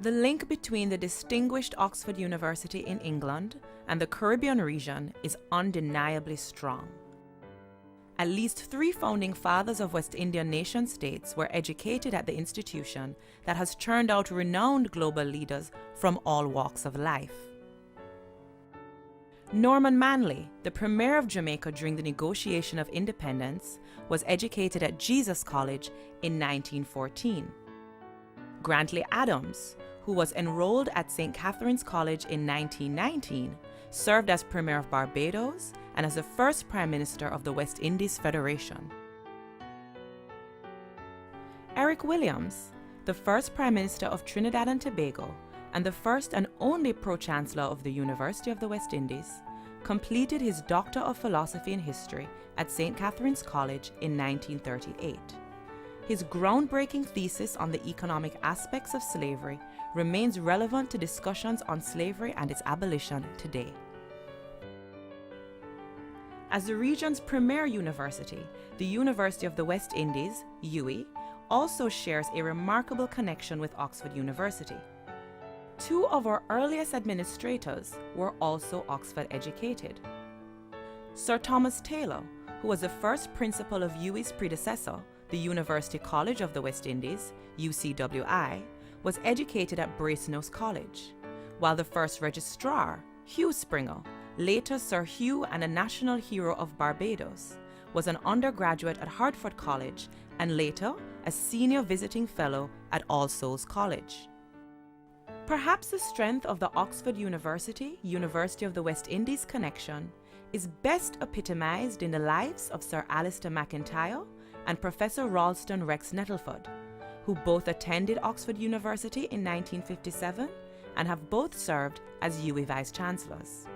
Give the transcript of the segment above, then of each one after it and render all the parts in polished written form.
The link between the distinguished Oxford University in England and the Caribbean region is undeniably strong. At least 3 founding fathers of West Indian nation-states were educated at the institution that has churned out renowned global leaders from all walks of life. Norman Manley, the Premier of Jamaica during the negotiation of independence, was educated at Jesus College in 1914. Grantley Adams, who was enrolled at St. Catherine's College in 1919, served as Premier of Barbados and as the first Prime Minister of the West Indies Federation. Eric Williams, the first Prime Minister of Trinidad and Tobago and the first and only Pro-Chancellor of the University of the West Indies, completed his Doctor of Philosophy in History at St. Catherine's College in 1938. His groundbreaking thesis on the economic aspects of slavery remains relevant to discussions on slavery and its abolition today. As the region's premier university, the University of the West Indies, UWI, also shares a remarkable connection with Oxford University. 2 of our earliest administrators were also Oxford educated. Sir Thomas Taylor, who was the first principal of UWI's predecessor, the University College of the West Indies, UCWI, was educated at Brasenose College, while the first registrar, Hugh Springer, later Sir Hugh and a national hero of Barbados, was an undergraduate at Hartford College and later a senior visiting fellow at All Souls College. Perhaps the strength of the Oxford University of the West Indies connection is best epitomized in the lives of Sir Alister McIntyre and Professor Ralston Rex Nettleford, who both attended Oxford University in 1957 and have both served as UWI vice-chancellors.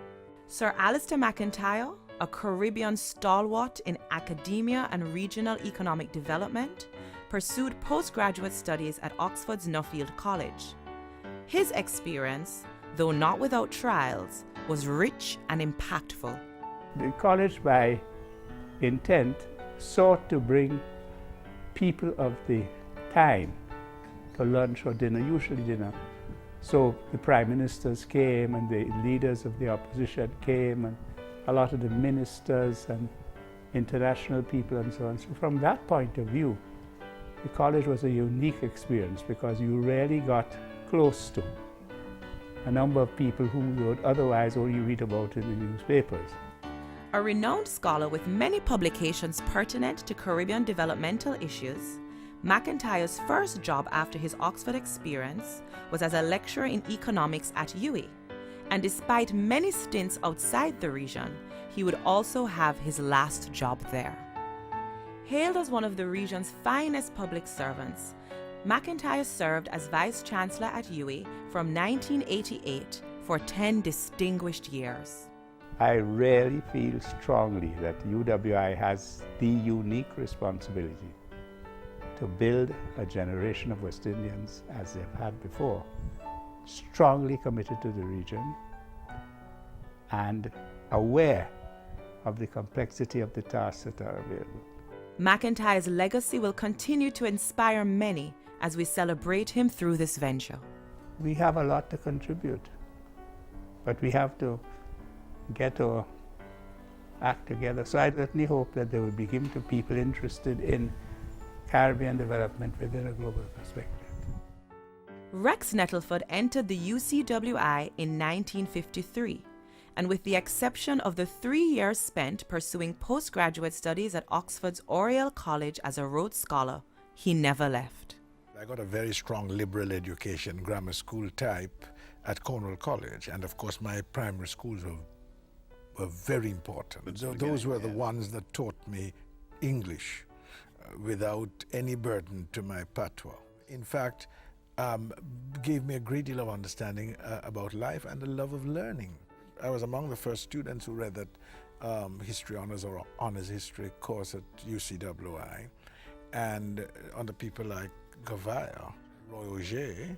Sir Alister McIntyre, a Caribbean stalwart in academia and regional economic development, pursued postgraduate studies at Oxford's Nuffield College. His experience, though not without trials, was rich and impactful. The college, by intent, sought to bring people of the time to lunch or dinner, usually dinner. So the prime ministers came and the leaders of the opposition came and a lot of the ministers and international people and so on. So from that point of view, the college was a unique experience because you really got close to a number of people who you would otherwise only read about in the newspapers. A renowned scholar with many publications pertinent to Caribbean developmental issues, McIntyre's first job after his Oxford experience was as a lecturer in economics at UWI, and despite many stints outside the region, he would also have his last job there. Hailed as one of the region's finest public servants, McIntyre served as Vice-Chancellor at UWI from 1988 for 10 distinguished years. I really feel strongly that UWI has the unique responsibility to build a generation of West Indians, as they've had before, strongly committed to the region and aware of the complexity of the tasks that are available. McIntyre's legacy will continue to inspire many as we celebrate him through this venture. We have a lot to contribute, but we have to get our act together. So I certainly hope that there will be given to people interested in Caribbean development within a global perspective. Rex Nettleford entered the UCWI in 1953, and with the exception of the 3 years spent pursuing postgraduate studies at Oxford's Oriel College as a Rhodes Scholar, he never left. I got a very strong liberal education, grammar school type, at Cornwall College, and of course my primary schools were very important. Those were the ones that taught me English without any burden to my patois. In fact, gave me a great deal of understanding about life and a love of learning. I was among the first students who read that history honors or honors history course at UCWI, and under people like Gavaya, Roy Auger,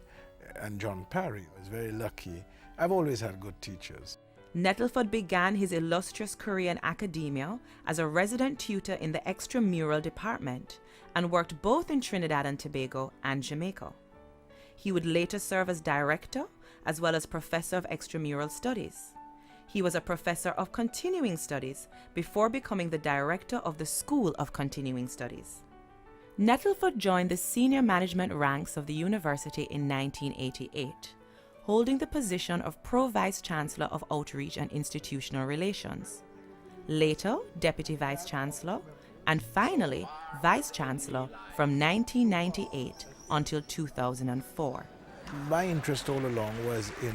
and John Parry. I was very lucky. I've always had good teachers. Nettleford began his illustrious career in academia as a resident tutor in the extramural department and worked both in Trinidad and Tobago and Jamaica. He would later serve as director as well as professor of extramural studies. He was a professor of continuing studies before becoming the director of the School of Continuing Studies. Nettleford joined the senior management ranks of the university in 1988, holding the position of Pro-Vice-Chancellor of Outreach and Institutional Relations, later Deputy Vice-Chancellor, and finally Vice-Chancellor from 1998 until 2004. My interest all along was in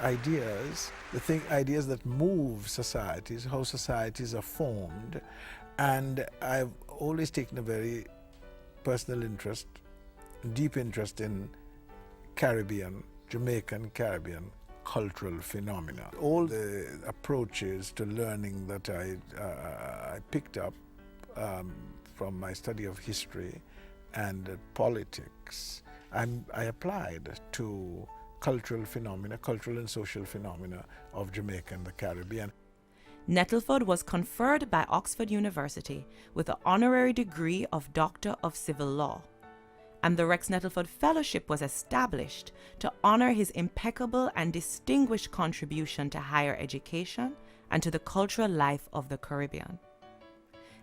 ideas, ideas that move societies, how societies are formed, and I've always taken a very personal interest, deep interest in Jamaican Caribbean cultural phenomena. All the approaches to learning that I picked up from my study of history and politics, I applied to cultural and social phenomena of Jamaica and the Caribbean. Nettleford was conferred by Oxford University with the honorary degree of Doctor of Civil Law, and the Rex Nettleford Fellowship was established to honor his impeccable and distinguished contribution to higher education and to the cultural life of the Caribbean.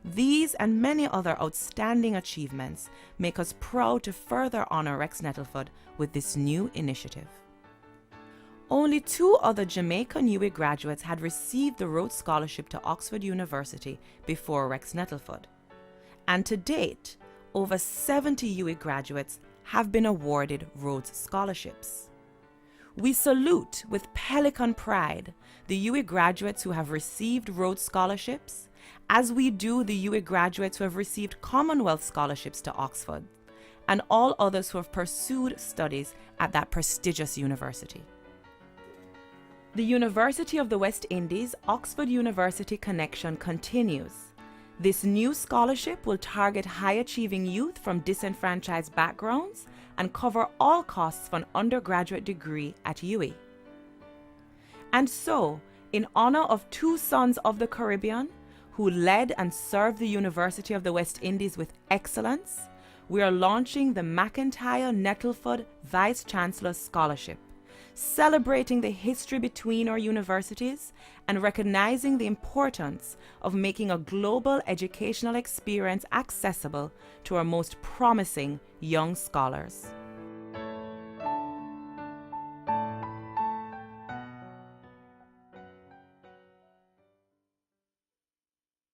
These and many other outstanding achievements make us proud to further honor Rex Nettleford with this new initiative. Only 2 other Jamaican UWI graduates had received the Rhodes Scholarship to Oxford University before Rex Nettleford, and to date, over 70 UWI graduates have been awarded Rhodes Scholarships. We salute with Pelican pride the UWI graduates who have received Rhodes Scholarships, as we do the UWI graduates who have received Commonwealth Scholarships to Oxford, and all others who have pursued studies at that prestigious university. The University of the West Indies Oxford University connection continues. This new scholarship will target high-achieving youth from disenfranchised backgrounds and cover all costs for an undergraduate degree at UWI. And so, in honor of 2 sons of the Caribbean who led and served the University of the West Indies with excellence, we are launching the McIntyre Nettleford Vice-Chancellor Scholarship, celebrating the history between our universities and recognizing the importance of making a global educational experience accessible to our most promising young scholars.